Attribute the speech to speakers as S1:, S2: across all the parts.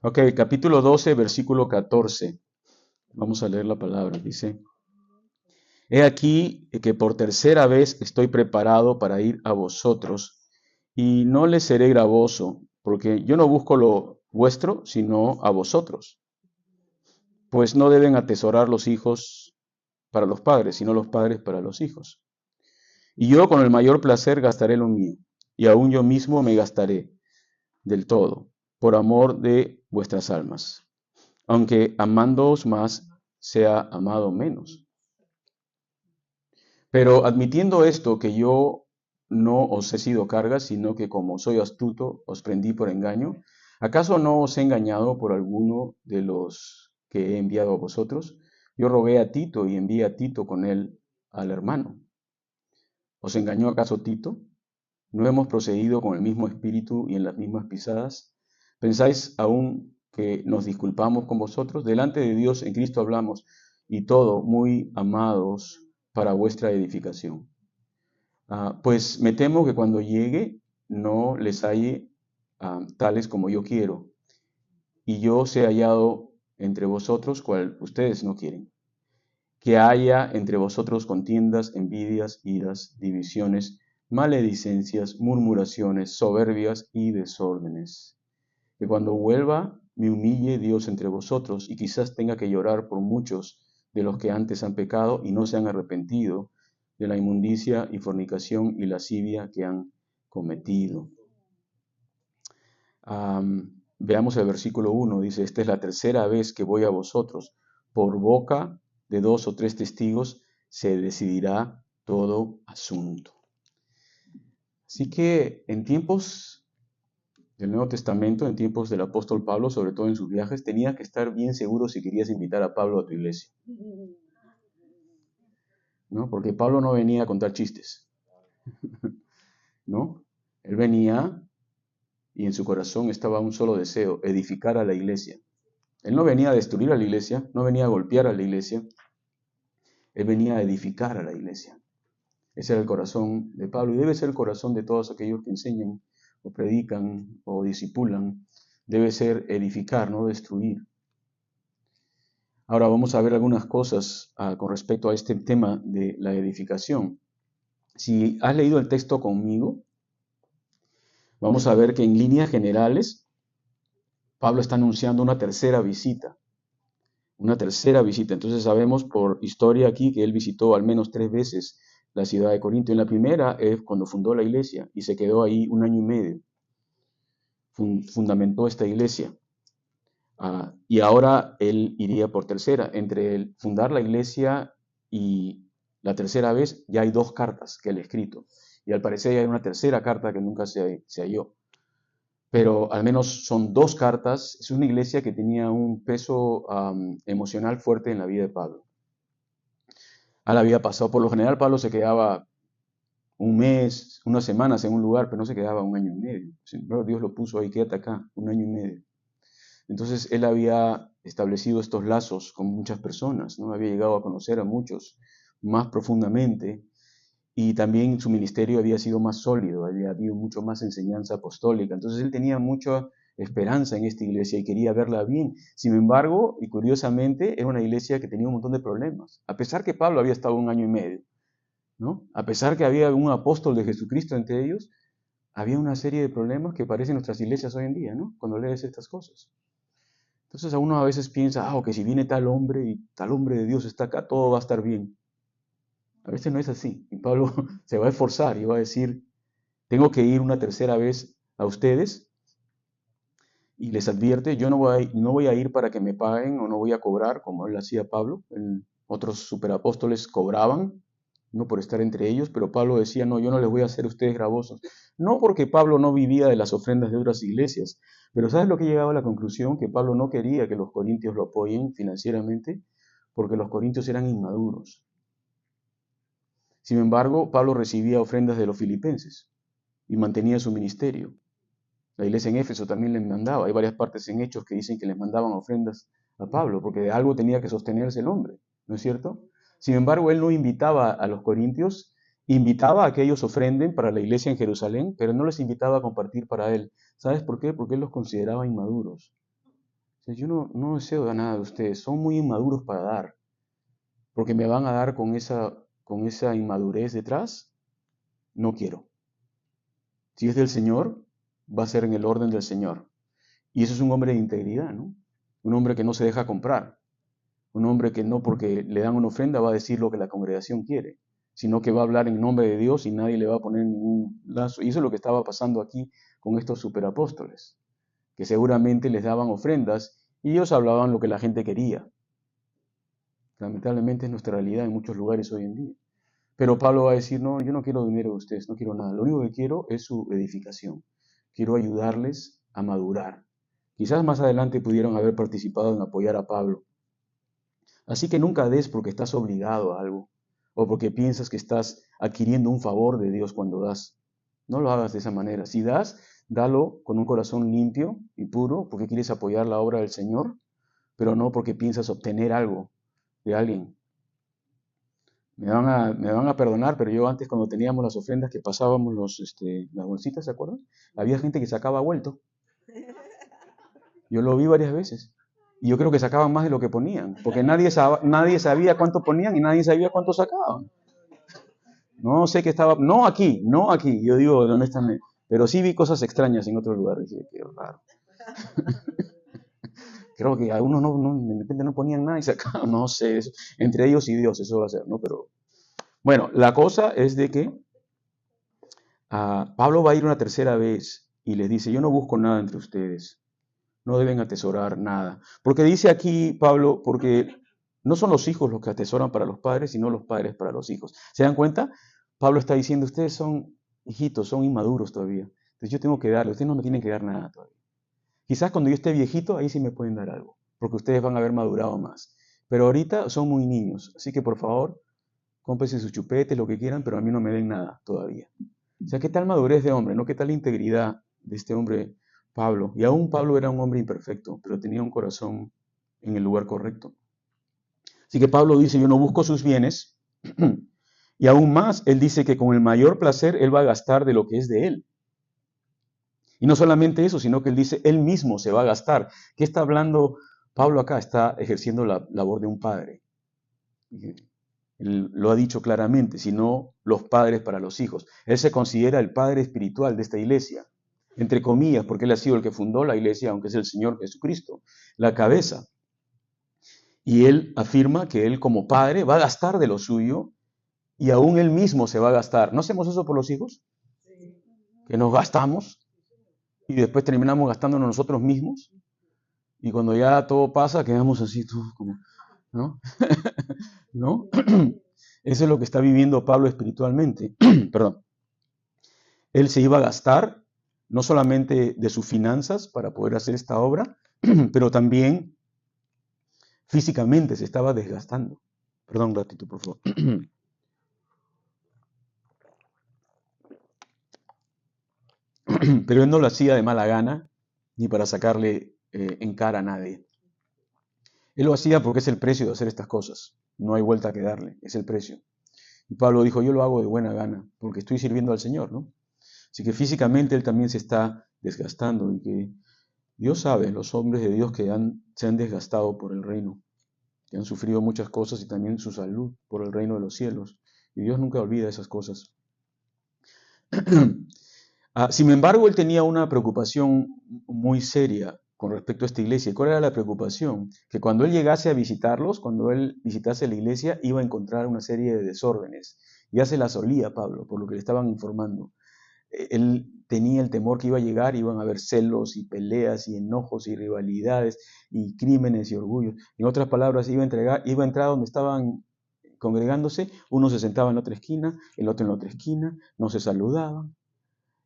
S1: Ok, capítulo 12, versículo 14. Vamos a leer la palabra. Dice, he aquí que por tercera vez estoy preparado para ir a vosotros y no les seré gravoso, porque yo no busco lo vuestro, sino a vosotros. Pues no deben atesorar los hijos para los padres, sino los padres para los hijos. Y yo con el mayor placer gastaré lo mío, y aún yo mismo me gastaré del todo, por amor de vuestras almas. Aunque amándoos más, sea amado menos. Pero admitiendo esto, que yo no os he sido carga, sino que como soy astuto, os prendí por engaño, ¿acaso no os he engañado por alguno de los que he enviado a vosotros? Yo rogué a Tito y envié a Tito con él al hermano. ¿Os engañó acaso Tito? ¿No hemos procedido con el mismo espíritu y en las mismas pisadas? ¿Pensáis aún que nos disculpamos con vosotros? Delante de Dios en Cristo hablamos, y todo muy amados para vuestra edificación. Pues me temo que cuando llegue no les halle tales como yo quiero, y yo sea hallado entre vosotros cual ustedes no quieren. Que haya entre vosotros contiendas, envidias, iras, divisiones, maledicencias, murmuraciones, soberbias y desórdenes. Que cuando vuelva me humille Dios entre vosotros y quizás tenga que llorar por muchos de los que antes han pecado y no se han arrepentido de la inmundicia y fornicación y lascivia que han cometido. Veamos el versículo 1, dice, esta es la tercera vez que voy a vosotros, por boca de dos o tres testigos se decidirá todo asunto. Así que en tiempos del Nuevo Testamento, en tiempos del apóstol Pablo, sobre todo en sus viajes, tenías que estar bien seguro si querías invitar a Pablo a tu iglesia, ¿no? Porque Pablo no venía a contar chistes, ¿no? Él venía y en su corazón estaba un solo deseo, edificar a la iglesia. Él no venía a destruir a la iglesia, no venía a golpear a la iglesia, él venía a edificar a la iglesia. Ese era el corazón de Pablo y debe ser el corazón de todos aquellos que enseñan o predican o disipulan. Debe ser edificar, no destruir. Ahora vamos a ver algunas cosas con respecto a este tema de la edificación. Si has leído el texto conmigo, vamos a ver que en líneas generales Pablo está anunciando una tercera visita. Una tercera visita. Entonces sabemos por historia aquí que él visitó al menos 3 veces la ciudad de Corinto. En la primera es cuando fundó la iglesia y se quedó ahí 1 año y medio. Fundamentó esta iglesia. Y ahora él iría por tercera. Entre el fundar la iglesia y la tercera vez ya hay 2 cartas que él ha escrito. Y al parecer ya hay una tercera carta que nunca se halló. Pero al menos son 2 cartas. Es una iglesia que tenía un peso emocional fuerte en la vida de Pablo. A la vida pasado, por lo general Pablo se quedaba un mes, unas semanas en un lugar, pero no se quedaba 1 año y medio. Dios lo puso ahí, quédate acá, 1 año y medio. Entonces él había establecido estos lazos con muchas personas, ¿no? Había llegado a conocer a muchos más profundamente y también su ministerio había sido más sólido, había habido mucho más enseñanza apostólica. Entonces él tenía mucha esperanza en esta iglesia y quería verla bien. Sin embargo, y curiosamente, era una iglesia que tenía un montón de problemas, a pesar que Pablo había estado 1 año y medio, ¿no? A pesar que había un apóstol de Jesucristo entre ellos, había una serie de problemas que parecen nuestras iglesias hoy en día, ¿no? Cuando lees estas cosas. Entonces a uno a veces piensa, que si viene tal hombre y tal hombre de Dios está acá, todo va a estar bien. A veces no es así. Y Pablo se va a esforzar y va a decir, tengo que ir una tercera vez a ustedes y les advierte, yo no voy a ir para que me paguen o no voy a cobrar como él hacía Pablo. Otros superapóstoles cobraban, no por estar entre ellos, pero Pablo decía, no, yo no les voy a hacer a ustedes gravosos. No porque Pablo no vivía de las ofrendas de otras iglesias, pero ¿sabes lo que llegaba a la conclusión? Que Pablo no quería que los corintios lo apoyen financieramente porque los corintios eran inmaduros. Sin embargo, Pablo recibía ofrendas de los filipenses y mantenía su ministerio. La iglesia en Éfeso también les mandaba. Hay varias partes en Hechos que dicen que les mandaban ofrendas a Pablo, porque de algo tenía que sostenerse el hombre, ¿no es cierto? Sin embargo, él no invitaba a los corintios, invitaba a que ellos ofrenden para la iglesia en Jerusalén, pero no les invitaba a compartir para él. ¿Sabes por qué? Porque él los consideraba inmaduros. Yo no deseo nada de ustedes, son muy inmaduros para dar, porque me van a dar con esa inmadurez detrás, no quiero. Si es del Señor, va a ser en el orden del Señor. Y eso es un hombre de integridad, ¿no? Un hombre que no se deja comprar. Un hombre que no porque le dan una ofrenda va a decir lo que la congregación quiere, sino que va a hablar en nombre de Dios y nadie le va a poner ningún lazo. Y eso es lo que estaba pasando aquí con estos superapóstoles, que seguramente les daban ofrendas y ellos hablaban lo que la gente quería. Lamentablemente es nuestra realidad en muchos lugares hoy en día. Pero Pablo va a decir, no, yo no quiero dinero de ustedes, no quiero nada. Lo único que quiero es su edificación. Quiero ayudarles a madurar. Quizás más adelante pudieron haber participado en apoyar a Pablo. Así que nunca des porque estás obligado a algo o porque piensas que estás adquiriendo un favor de Dios cuando das. No lo hagas de esa manera. Si das, dalo con un corazón limpio y puro porque quieres apoyar la obra del Señor, pero no porque piensas obtener algo de alguien. Me van a perdonar, pero yo antes cuando teníamos las ofrendas que pasábamos las bolsitas, ¿se acuerdan? Había gente que sacaba vuelto. Yo lo vi varias veces. Y yo creo que sacaban más de lo que ponían, porque nadie sabía cuánto ponían y nadie sabía cuánto sacaban. No sé qué estaba, no aquí. Yo digo honestamente, pero sí vi cosas extrañas en otros lugares. Dije, qué raro. Creo que algunos de repente no ponían nada y sacaban, no sé, entre ellos y Dios, eso va a ser, ¿no? Pero bueno, la cosa es de que Pablo va a ir una tercera vez y les dice, yo no busco nada entre ustedes, no deben atesorar nada. Porque dice aquí Pablo, porque no son los hijos los que atesoran para los padres, sino los padres para los hijos. ¿Se dan cuenta? Pablo está diciendo, ustedes son hijitos, son inmaduros todavía. Entonces yo tengo que darle, ustedes no me tienen que dar nada todavía. Quizás cuando yo esté viejito, ahí sí me pueden dar algo, porque ustedes van a haber madurado más. Pero ahorita son muy niños, así que por favor, cómprense sus chupetes, lo que quieran, pero a mí no me den nada todavía. O sea, ¿qué tal madurez de hombre, no? ¿Qué tal integridad de este hombre Pablo? Y aún Pablo era un hombre imperfecto, pero tenía un corazón en el lugar correcto. Así que Pablo dice, yo no busco sus bienes, y aún más, él dice que con el mayor placer él va a gastar de lo que es de él. Y no solamente eso, sino que él dice, él mismo se va a gastar. ¿Qué está hablando Pablo acá? Está ejerciendo la labor de un padre. Él lo ha dicho claramente, sino los padres para los hijos. Él se considera el padre espiritual de esta iglesia, entre comillas, porque él ha sido el que fundó la iglesia, aunque es el Señor Jesucristo, la cabeza. Y él afirma que él como padre va a gastar de lo suyo y aún él mismo se va a gastar. ¿No hacemos eso por los hijos? Que nos gastamos y después terminamos gastándonos nosotros mismos. Y cuando ya todo pasa, quedamos así, todos como, ¿no? ¿No? Eso es lo que está viviendo Pablo espiritualmente. Perdón. Él se iba a gastar no solamente de sus finanzas para poder hacer esta obra, pero también físicamente se estaba desgastando. Perdón, un ratito, por favor. Pero él no lo hacía de mala gana, ni para sacarle en cara a nadie. Él lo hacía porque es el precio de hacer estas cosas. No hay vuelta que darle, es el precio. Y Pablo dijo, yo lo hago de buena gana, porque estoy sirviendo al Señor, ¿no? Así que físicamente él también se está desgastando y que Dios sabe, los hombres de Dios que se han desgastado por el reino, que han sufrido muchas cosas y también su salud por el reino de los cielos. Y Dios nunca olvida esas cosas. Sin embargo, él tenía una preocupación muy seria con respecto a esta iglesia. ¿Cuál era la preocupación? Que cuando él llegase a visitarlos, cuando él visitase la iglesia, iba a encontrar una serie de desórdenes. Ya se las olía Pablo, por lo que le estaban informando. Él tenía el temor que iba a llegar, iban a haber celos y peleas y enojos y rivalidades y crímenes y orgullos. En otras palabras, iba a entrar donde estaban congregándose, uno se sentaba en la otra esquina, el otro en la otra esquina, no se saludaban.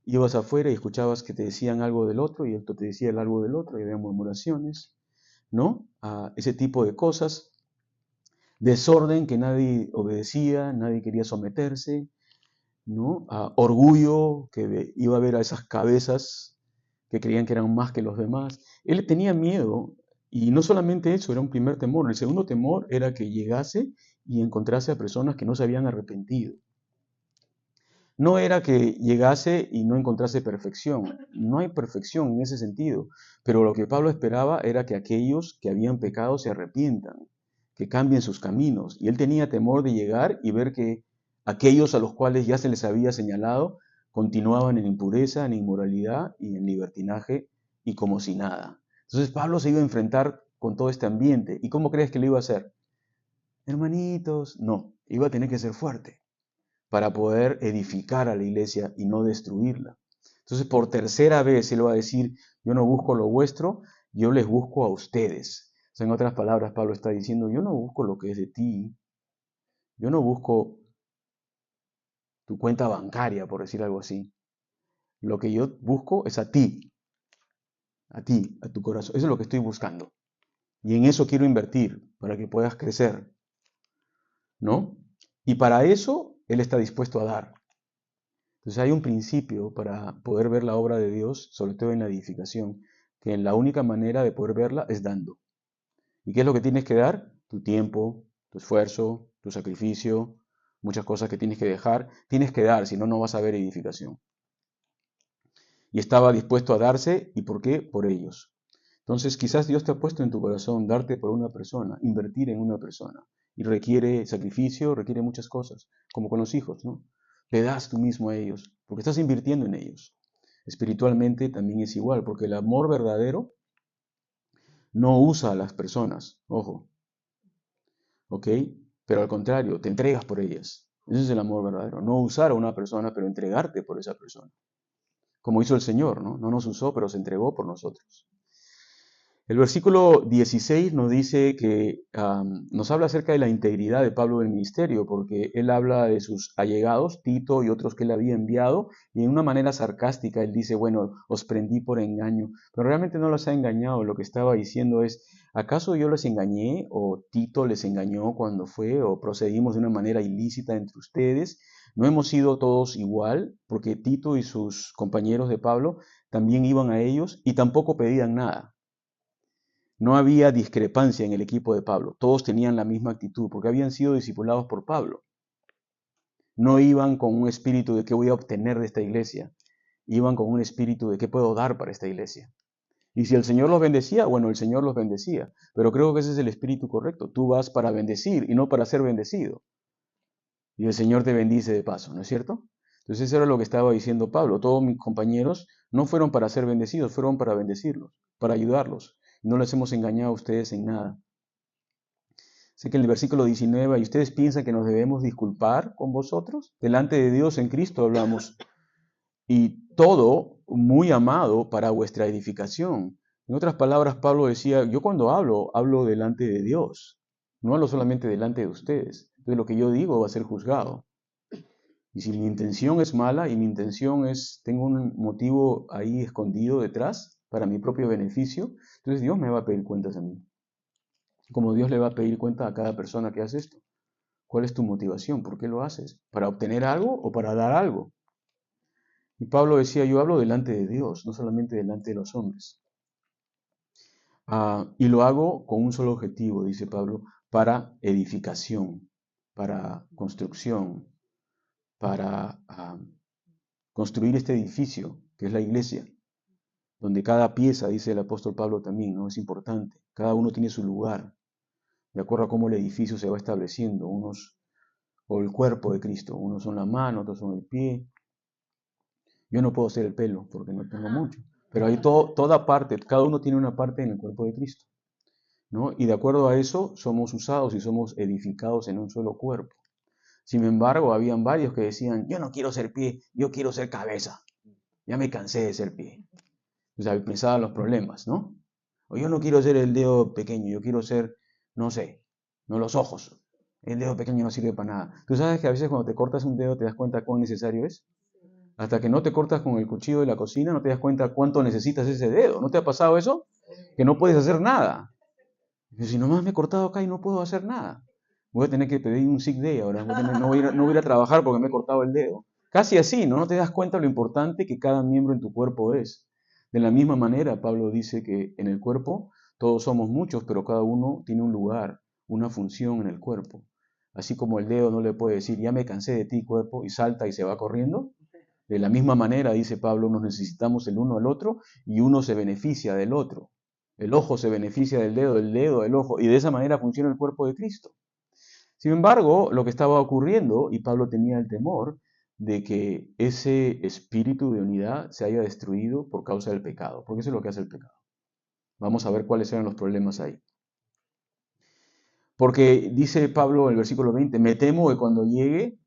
S1: Ibas afuera y escuchabas que te decían algo del otro y el otro te decía algo del otro y había murmuraciones, ¿no? Ese tipo de cosas. Desorden que nadie obedecía, nadie quería someterse, ¿no? Orgullo, que iba a ver a esas cabezas que creían que eran más que los demás. Él tenía miedo y no solamente eso, era un primer temor. El segundo temor era que llegase y encontrase a personas que no se habían arrepentido. No era que llegase y no encontrase perfección. No hay perfección en ese sentido. Pero lo que Pablo esperaba era que aquellos que habían pecado se arrepientan, que cambien sus caminos. Y él tenía temor de llegar y ver que aquellos a los cuales ya se les había señalado continuaban en impureza, en inmoralidad y en libertinaje y como si nada. Entonces Pablo se iba a enfrentar con todo este ambiente. ¿Y cómo crees que lo iba a hacer? Hermanitos, no, iba a tener que ser fuerte para poder edificar a la iglesia y no destruirla. Entonces, por tercera vez, él va a decir, yo no busco lo vuestro, yo les busco a ustedes. O sea, en otras palabras, Pablo está diciendo, yo no busco lo que es de ti, yo no busco tu cuenta bancaria, por decir algo así. Lo que yo busco es a ti, a tu corazón. Eso es lo que estoy buscando. Y en eso quiero invertir, para que puedas crecer, ¿no? Y para eso, Él está dispuesto a dar. Entonces hay un principio para poder ver la obra de Dios, sobre todo en la edificación, que la única manera de poder verla es dando. ¿Y qué es lo que tienes que dar? Tu tiempo, tu esfuerzo, tu sacrificio, muchas cosas que tienes que dejar. Tienes que dar, si no, no vas a ver edificación. Y estaba dispuesto a darse, ¿y por qué? Por ellos. Entonces quizás Dios te ha puesto en tu corazón darte por una persona, invertir en una persona. Y requiere sacrificio, requiere muchas cosas, como con los hijos, ¿no? Le das tú mismo a ellos, porque estás invirtiendo en ellos. Espiritualmente también es igual, porque el amor verdadero no usa a las personas, ojo, ¿ok? Pero al contrario, te entregas por ellas. Ese es el amor verdadero. No usar a una persona, pero entregarte por esa persona. Como hizo el Señor, ¿no? No nos usó, pero se entregó por nosotros. El versículo 16 nos dice que nos habla acerca de la integridad de Pablo en el ministerio, porque él habla de sus allegados, Tito y otros que él había enviado, y en una manera sarcástica él dice, bueno, os prendí por engaño, pero realmente no los ha engañado, lo que estaba diciendo es, ¿acaso yo les engañé o Tito les engañó cuando fue o procedimos de una manera ilícita entre ustedes? ¿No hemos sido todos igual? Porque Tito y sus compañeros de Pablo también iban a ellos y tampoco pedían nada. No había discrepancia en el equipo de Pablo. Todos tenían la misma actitud porque habían sido discipulados por Pablo. No iban con un espíritu de qué voy a obtener de esta iglesia. Iban con un espíritu de qué puedo dar para esta iglesia. Y si el Señor los bendecía, bueno, el Señor los bendecía. Pero creo que ese es el espíritu correcto. Tú vas para bendecir y no para ser bendecido. Y el Señor te bendice de paso, ¿no es cierto? Entonces eso era lo que estaba diciendo Pablo. Todos mis compañeros no fueron para ser bendecidos, fueron para bendecirlos, para ayudarlos. No les hemos engañado a ustedes en nada. Sé que en el versículo 19, ¿y ustedes piensan que nos debemos disculpar con vosotros? Delante de Dios en Cristo hablamos. Y todo muy amado para vuestra edificación. En otras palabras, Pablo decía, yo cuando hablo, hablo delante de Dios. No hablo solamente delante de ustedes. Entonces lo que yo digo va a ser juzgado. Y si mi intención es mala y mi intención es, tengo un motivo ahí escondido detrás para mi propio beneficio, entonces Dios me va a pedir cuentas a mí. Como Dios le va a pedir cuenta a cada persona que hace esto. ¿Cuál es tu motivación? ¿Por qué lo haces? ¿Para obtener algo o para dar algo? Y Pablo decía, yo hablo delante de Dios, no solamente delante de los hombres. Y lo hago con un solo objetivo, dice Pablo, para edificación, para construcción, para construir este edificio, que es la iglesia, donde cada pieza, dice el apóstol Pablo también, ¿no? Es importante. Cada uno tiene su lugar, de acuerdo a cómo el edificio se va estableciendo. Unos, o el cuerpo de Cristo, unos son la mano, otros son el pie. Yo no puedo ser el pelo porque no tengo mucho, pero hay toda parte, cada uno tiene una parte en el cuerpo de Cristo, ¿no? Y de acuerdo a eso somos usados y somos edificados en un solo cuerpo. Sin embargo, habían varios que decían, yo no quiero ser pie, yo quiero ser cabeza. Ya me cansé de ser pie. O sea, pensaban los problemas, ¿no? O yo no quiero ser el dedo pequeño, yo quiero ser, no sé, no los ojos. El dedo pequeño no sirve para nada. Tú sabes que a veces cuando te cortas un dedo te das cuenta cuán necesario es. Hasta que no te cortas con el cuchillo de la cocina, no te das cuenta cuánto necesitas ese dedo. ¿No te ha pasado eso? Que no puedes hacer nada. Si nomás me he cortado acá y no puedo hacer nada. Voy a tener que pedir un sick day ahora. No voy a ir a trabajar porque me he cortado el dedo. Casi así, ¿no? No te das cuenta lo importante que cada miembro en tu cuerpo es. De la misma manera, Pablo dice que en el cuerpo todos somos muchos, pero cada uno tiene un lugar, una función en el cuerpo. Así como el dedo no le puede decir, ya me cansé de ti, cuerpo, y salta y se va corriendo. De la misma manera, dice Pablo, nos necesitamos el uno al otro y uno se beneficia del otro. El ojo se beneficia del dedo del ojo, y de esa manera funciona el cuerpo de Cristo. Sin embargo, lo que estaba ocurriendo, y Pablo tenía el temor, de que ese espíritu de unidad se haya destruido por causa del pecado, porque eso es lo que hace el pecado. Vamos a ver cuáles eran los problemas ahí. Porque dice Pablo en el versículo 20, me temo que cuando llegue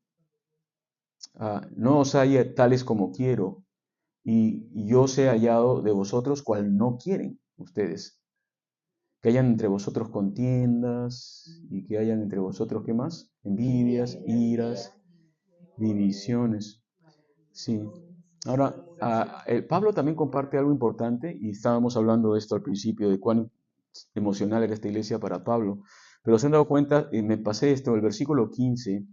S1: no os haya tales como quiero, y yo sea hallado de vosotros cual no quieren ustedes. Que hayan entre vosotros contiendas, y que hayan entre vosotros, ¿qué más? Envidias, iras, divisiones. Sí. Ahora, Pablo también comparte algo importante, y estábamos hablando de esto al principio, de cuán emocional era esta iglesia para Pablo. Pero se han dado cuenta, y me pasé esto, el versículo 15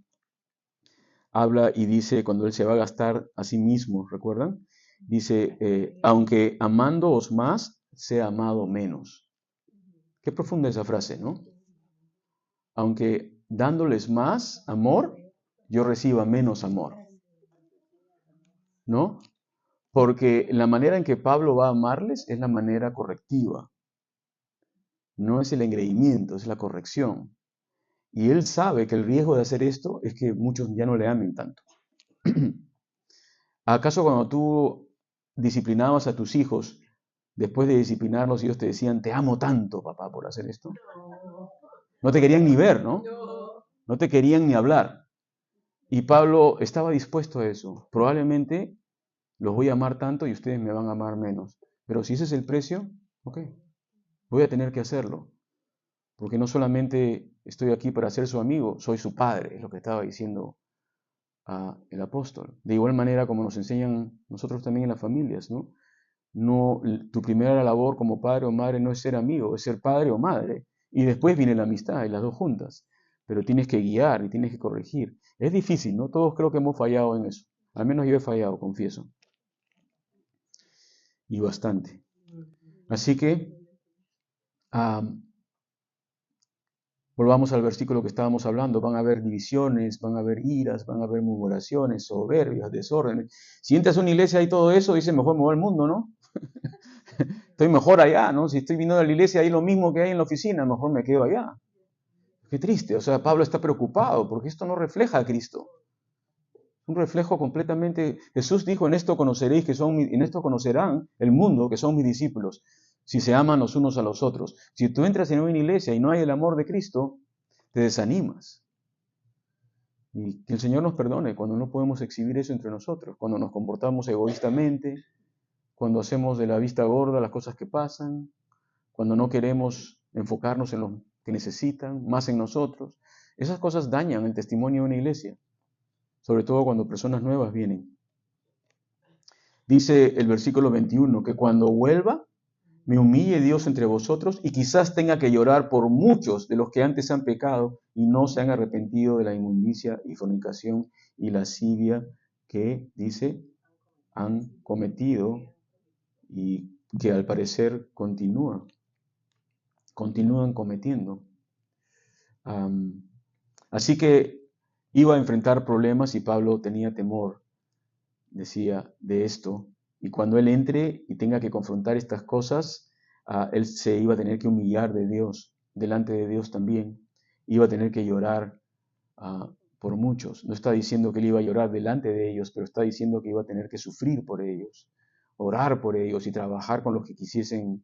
S1: habla y dice, cuando él se va a gastar a sí mismo, ¿recuerdan? Dice, aunque amándoos más, sea amado menos. Qué profunda esa frase, ¿no? Aunque dándoles más amor, yo reciba menos amor, ¿no? Porque la manera en que Pablo va a amarles es la manera correctiva. No es el engreimiento, es la corrección. Y él sabe que el riesgo de hacer esto es que muchos ya no le amen tanto. ¿Acaso cuando tú disciplinabas a tus hijos, después de disciplinarlos, ellos te decían, te amo tanto, papá, por hacer esto? No te querían ni ver, ¿no? No te querían ni hablar. Y Pablo estaba dispuesto a eso. Probablemente los voy a amar tanto y ustedes me van a amar menos. Pero si ese es el precio, ok, voy a tener que hacerlo. Porque no solamente estoy aquí para ser su amigo, soy su padre, es lo que estaba diciendo el apóstol. De igual manera como nos enseñan nosotros también en las familias, ¿no? No, tu primera labor como padre o madre no es ser amigo, es ser padre o madre. Y después viene la amistad y las dos juntas. Pero tienes que guiar y tienes que corregir. Es difícil, ¿no? Todos creo que hemos fallado en eso. Al menos yo he fallado, confieso. Y bastante. Así que volvamos al versículo que estábamos hablando. Van a haber divisiones, van a haber iras, van a haber murmuraciones, soberbias, desórdenes. Si entras a una iglesia y todo eso, dice, mejor me voy al mundo, ¿no? Estoy mejor allá, ¿no? Si estoy viniendo a la iglesia hay lo mismo que hay en la oficina, mejor me quedo allá. Qué triste, o sea, Pablo está preocupado porque esto no refleja a Cristo. Es un reflejo completamente. Jesús dijo, en esto conoceréis en esto conocerán el mundo que son mis discípulos, si se aman los unos a los otros. Si tú entras en una iglesia y no hay el amor de Cristo, te desanimas. Y que el Señor nos perdone cuando no podemos exhibir eso entre nosotros, cuando nos comportamos egoístamente, cuando hacemos de la vista gorda las cosas que pasan, cuando no queremos enfocarnos en lo que necesitan, más en nosotros. Esas cosas dañan el testimonio de una iglesia, sobre todo cuando personas nuevas vienen. Dice el versículo 21, que cuando vuelva, me humille Dios entre vosotros y quizás tenga que llorar por muchos de los que antes han pecado y no se han arrepentido de la inmundicia y fornicación y lascivia que, dice, han cometido y que al parecer continúan cometiendo. Así que iba a enfrentar problemas y Pablo tenía temor, decía, de esto. Y cuando él entre y tenga que confrontar estas cosas, él se iba a tener que humillar de Dios, delante de Dios también. Iba a tener que llorar por muchos. No está diciendo que él iba a llorar delante de ellos, pero está diciendo que iba a tener que sufrir por ellos, orar por ellos y trabajar con los que quisiesen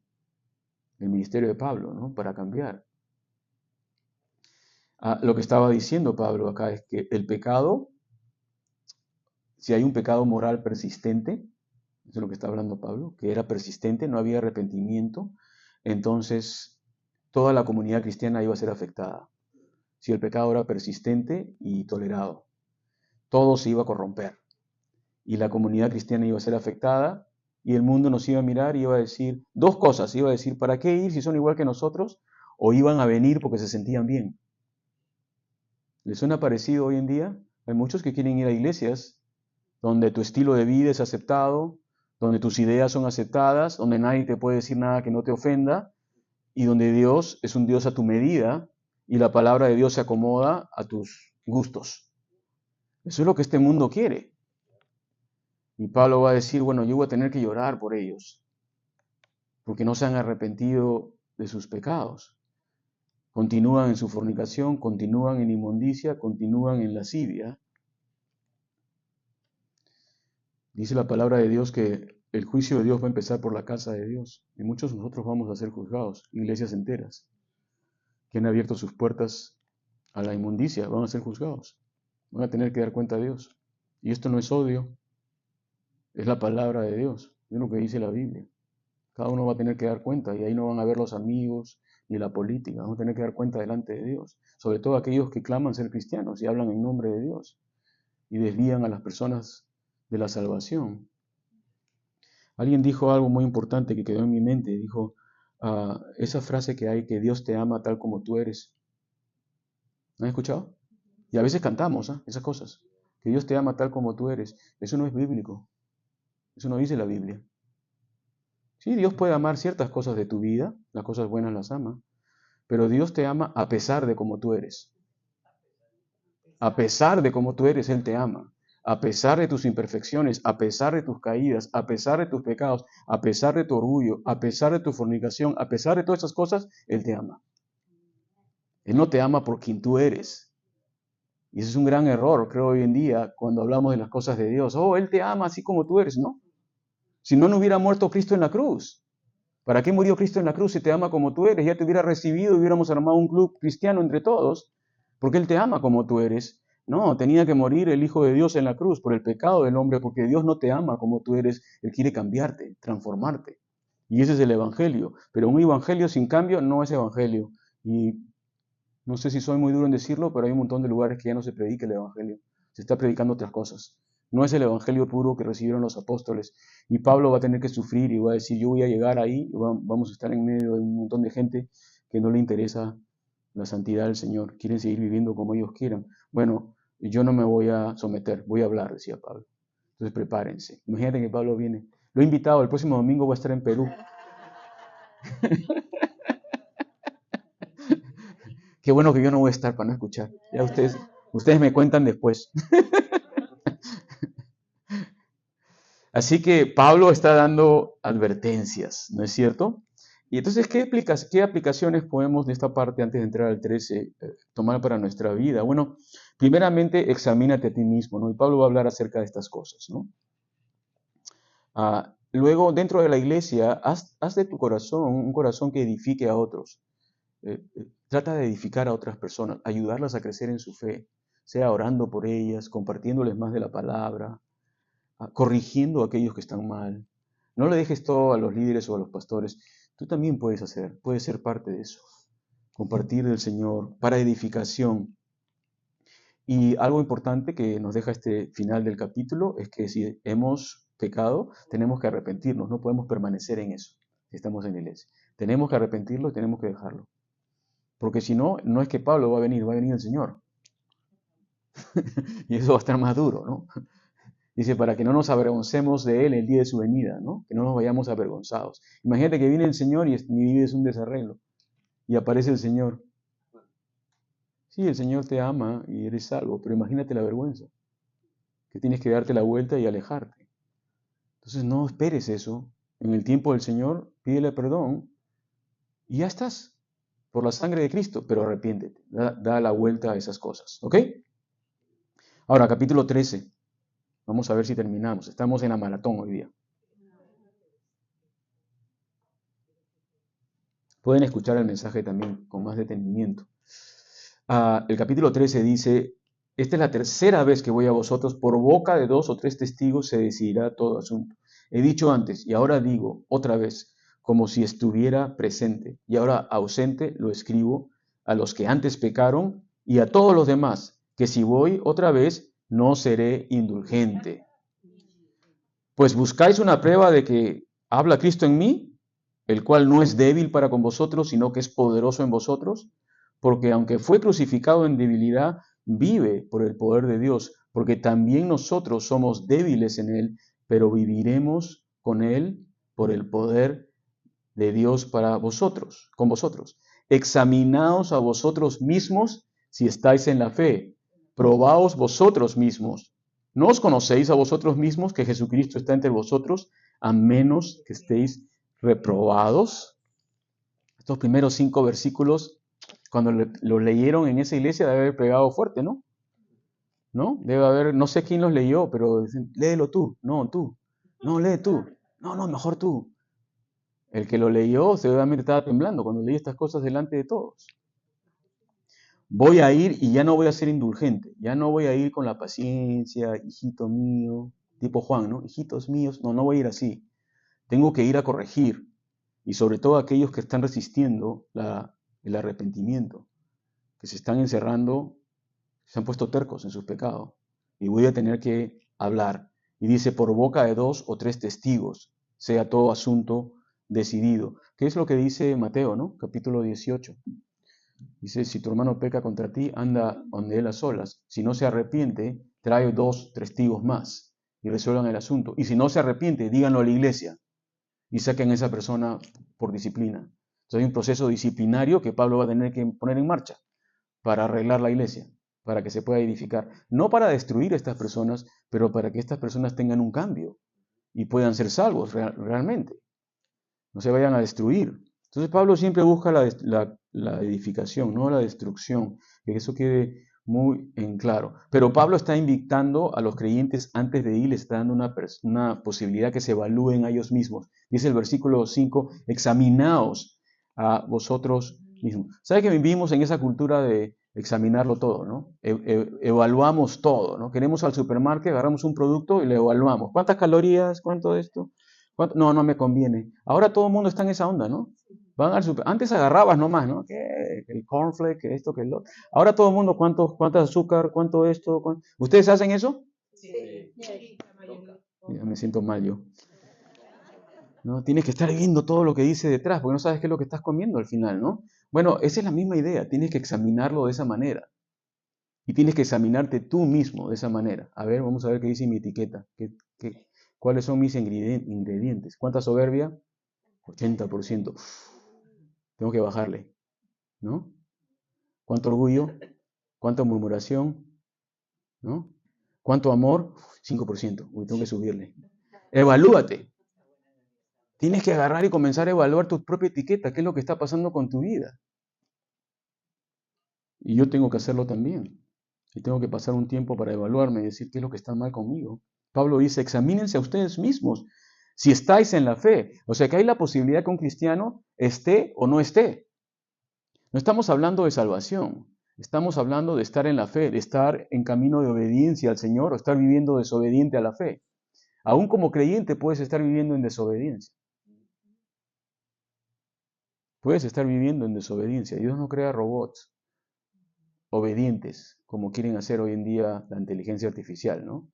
S1: el ministerio de Pablo, ¿no? Para cambiar. Lo que estaba diciendo Pablo acá es que el pecado, si hay un pecado moral persistente, eso es lo que está hablando Pablo, que era persistente, no había arrepentimiento, entonces toda la comunidad cristiana iba a ser afectada. Si el pecado era persistente y tolerado, todo se iba a corromper y la comunidad cristiana iba a ser afectada y el mundo nos iba a mirar y iba a decir dos cosas, iba a decir, ¿para qué ir si son igual que nosotros? O iban a venir porque se sentían bien. ¿Les suena parecido hoy en día? Hay muchos que quieren ir a iglesias donde tu estilo de vida es aceptado, donde tus ideas son aceptadas, donde nadie te puede decir nada que no te ofenda, y donde Dios es un Dios a tu medida, y la palabra de Dios se acomoda a tus gustos. Eso es lo que este mundo quiere. Y Pablo va a decir, bueno, yo voy a tener que llorar por ellos, porque no se han arrepentido de sus pecados. Continúan en su fornicación, continúan en inmundicia, continúan en lascivia. Dice la palabra de Dios que el juicio de Dios va a empezar por la casa de Dios. Y muchos de nosotros vamos a ser juzgados, iglesias enteras, que han abierto sus puertas a la inmundicia, van a ser juzgados. Van a tener que dar cuenta a Dios. Y esto no es odio, es la palabra de Dios, es lo que dice la Biblia. Cada uno va a tener que dar cuenta y ahí no van a ver los amigos ni la política. Vamos a tener que dar cuenta delante de Dios. Sobre todo aquellos que claman ser cristianos y hablan en nombre de Dios y desvían a las personas de la salvación. Alguien dijo algo muy importante que quedó en mi mente. Dijo, esa frase que hay, que Dios te ama tal como tú eres. ¿No han escuchado? Y a veces cantamos esas cosas. Que Dios te ama tal como tú eres. Eso no es bíblico. Eso no dice la Biblia. Sí, Dios puede amar ciertas cosas de tu vida, las cosas buenas las ama, pero Dios te ama a pesar de cómo tú eres. A pesar de cómo tú eres, Él te ama. A pesar de tus imperfecciones, a pesar de tus caídas, a pesar de tus pecados, a pesar de tu orgullo, a pesar de tu fornicación, a pesar de todas esas cosas, Él te ama. Él no te ama por quien tú eres. Y ese es un gran error, creo, hoy en día, cuando hablamos de las cosas de Dios. Oh, Él te ama así como tú eres, ¿no? Si no, no hubiera muerto Cristo en la cruz. ¿Para qué murió Cristo en la cruz si te ama como tú eres? Ya te hubiera recibido y hubiéramos armado un club cristiano entre todos, porque Él te ama como tú eres. No, tenía que morir el Hijo de Dios en la cruz por el pecado del hombre, porque Dios no te ama como tú eres. Él quiere cambiarte, transformarte. Y ese es el Evangelio. Pero un Evangelio sin cambio no es Evangelio. Y no sé si soy muy duro en decirlo, pero hay un montón de lugares que ya no se predica el Evangelio. Se está predicando otras cosas. No es el Evangelio puro que recibieron los apóstoles. Y Pablo va a tener que sufrir y va a decir, yo voy a llegar ahí, y vamos a estar en medio de un montón de gente que no le interesa la santidad del Señor. Quieren seguir viviendo como ellos quieran. Bueno, yo no me voy a someter, voy a hablar, decía Pablo. Entonces prepárense. Imagínate que Pablo viene. Lo he invitado, el próximo domingo va a estar en Perú. Qué bueno que yo no voy a estar para no escuchar. Ya ustedes me cuentan después. Así que Pablo está dando advertencias, ¿no es cierto? Y entonces, ¿qué aplicaciones podemos de esta parte, antes de entrar al 13, tomar para nuestra vida? Bueno, primeramente, examínate a ti mismo, ¿no? Y Pablo va a hablar acerca de estas cosas, ¿no? Luego, dentro de la iglesia, haz de tu corazón un corazón que edifique a otros. Trata de edificar a otras personas, ayudarlas a crecer en su fe, sea orando por ellas, compartiéndoles más de la palabra, corrigiendo a aquellos que están mal. No le dejes todo a los líderes o a los pastores. Tú también puedes ser parte de eso. Compartir del Señor para edificación. Y algo importante que nos deja este final del capítulo es que si hemos pecado, tenemos que arrepentirnos. No podemos permanecer en eso si estamos en la iglesia. Tenemos que arrepentirlo y tenemos que dejarlo. Porque si no, no es que Pablo va a venir el Señor. Y eso va a estar más duro, ¿no? Dice, para que no nos avergoncemos de Él el día de su venida, ¿no? Que no nos vayamos avergonzados. Imagínate que viene el Señor y mi vida es un desarreglo. Y aparece el Señor. Sí, el Señor te ama y eres salvo, pero imagínate la vergüenza. Que tienes que darte la vuelta y alejarte. Entonces no esperes eso. En el tiempo del Señor, pídele perdón y ya estás. Por la sangre de Cristo, pero arrepiéntete. Da la vuelta a esas cosas. ¿Ok? Ahora, capítulo 13. Vamos a ver si terminamos. Estamos en la maratón hoy día. Pueden escuchar el mensaje también con más detenimiento. El capítulo 13 dice, esta es la tercera vez que voy a vosotros, por boca de 2 o 3 testigos se decidirá todo asunto. He dicho antes y ahora digo otra vez, como si estuviera presente, y ahora ausente lo escribo a los que antes pecaron y a todos los demás, que si voy otra vez no seré indulgente. Pues buscáis una prueba de que habla Cristo en mí, el cual no es débil para con vosotros, sino que es poderoso en vosotros, porque aunque fue crucificado en debilidad, vive por el poder de Dios, porque también nosotros somos débiles en Él, pero viviremos con Él por el poder de Dios para vosotros, con vosotros. Examinaos a vosotros mismos si estáis en la fe. probaos vosotros mismos. ¿No os conocéis a vosotros mismos que Jesucristo está entre vosotros, a menos que estéis reprobados? Estos primeros 5 versículos, cuando los leyeron en esa iglesia, debe haber pegado fuerte, ¿no? ¿No? Debe haber, no sé quién los leyó, pero dicen, léelo tú. No, tú. No, lee tú. No, mejor tú. El que lo leyó seguramente estaba temblando cuando leí estas cosas delante de todos. Voy a ir y ya no voy a ser indulgente. Ya no voy a ir con la paciencia, hijito mío, tipo Juan, ¿no? Hijitos míos. No voy a ir así. Tengo que ir a corregir. Y sobre todo aquellos que están resistiendo el arrepentimiento, que se están encerrando, se han puesto tercos en sus pecados. Y voy a tener que hablar. Y dice, por boca de 2 o 3 testigos, sea todo asunto decidido. ¿Qué es lo que dice Mateo, ¿no? Capítulo 18. Dice, si tu hermano peca contra ti, anda donde él a solas. Si no se arrepiente, trae 2 testigos más y resuelvan el asunto. Y si no se arrepiente, díganlo a la iglesia y saquen a esa persona por disciplina. Entonces hay un proceso disciplinario que Pablo va a tener que poner en marcha para arreglar la iglesia, para que se pueda edificar. No para destruir a estas personas, pero para que estas personas tengan un cambio y puedan ser salvos realmente. No se vayan a destruir. Entonces Pablo siempre busca la edificación, no la destrucción, que eso quede muy en claro. Pero Pablo está invitando a los creyentes antes de ir, les está dando una posibilidad que se evalúen a ellos mismos. Dice el versículo 5, examinaos a vosotros mismos. ¿Sabe que vivimos en esa cultura de examinarlo todo, ¿no? Evaluamos todo, ¿no? Queremos al supermercado, agarramos un producto y lo evaluamos. ¿Cuántas calorías? ¿Cuánto esto? No me conviene. Ahora todo el mundo está en esa onda, ¿no? Van al Antes agarrabas nomás, ¿no? Que el cornflake, que esto, que el otro. Ahora todo el mundo, ¿cuánto azúcar? ¿Cuánto esto? ¿Ustedes hacen eso?
S2: Sí.
S1: Ya me siento mal yo. ¿No? Tienes que estar viendo todo lo que dice detrás, porque no sabes qué es lo que estás comiendo al final, ¿no? Bueno, esa es la misma idea. Tienes que examinarlo de esa manera. Y tienes que examinarte tú mismo de esa manera. A ver, vamos a ver qué dice mi etiqueta. ¿Cuáles son mis ingredientes? ¿Cuánta soberbia? 80%. Tengo que bajarle, ¿no? ¿Cuánto orgullo? ¿Cuánta murmuración? ¿No? ¿Cuánto amor? 5%. Uy, tengo que subirle. Evalúate. Tienes que agarrar y comenzar a evaluar tu propia etiqueta, qué es lo que está pasando con tu vida. Y yo tengo que hacerlo también. Y tengo que pasar un tiempo para evaluarme y decir qué es lo que está mal conmigo. Pablo dice, examínense a ustedes mismos si estáis en la fe. O sea que hay la posibilidad que un cristiano esté o no esté. No estamos hablando de salvación. Estamos hablando de estar en la fe, de estar en camino de obediencia al Señor o estar viviendo desobediente a la fe. Aún como creyente puedes estar viviendo en desobediencia. Puedes estar viviendo en desobediencia. Dios no crea robots obedientes como quieren hacer hoy en día la inteligencia artificial, ¿no?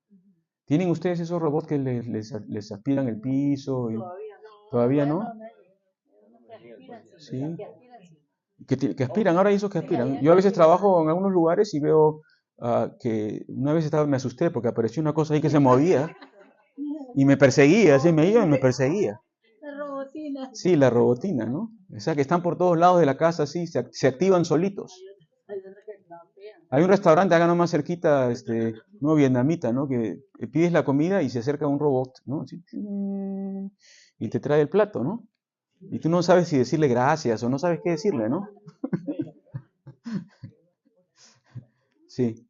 S1: ¿Tienen ustedes esos robots que les aspiran el piso? ¿Todavía no? Sí. Que aspiran, ahora hay esos que aspiran. Yo a veces trabajo en algunos lugares y veo que una vez me asusté porque apareció una cosa ahí que se movía y me perseguía, así me iba y me perseguía.
S2: La robotina.
S1: Sí, la robotina, ¿no? O sea, que están por todos lados de la casa, así, se activan solitos. Hay un restaurante acá nomás cerquita, no vietnamita, ¿no? Que pides la comida y se acerca un robot, ¿no? Así, y te trae el plato, ¿no? Y tú no sabes si decirle gracias o no sabes qué decirle, ¿no? Sí.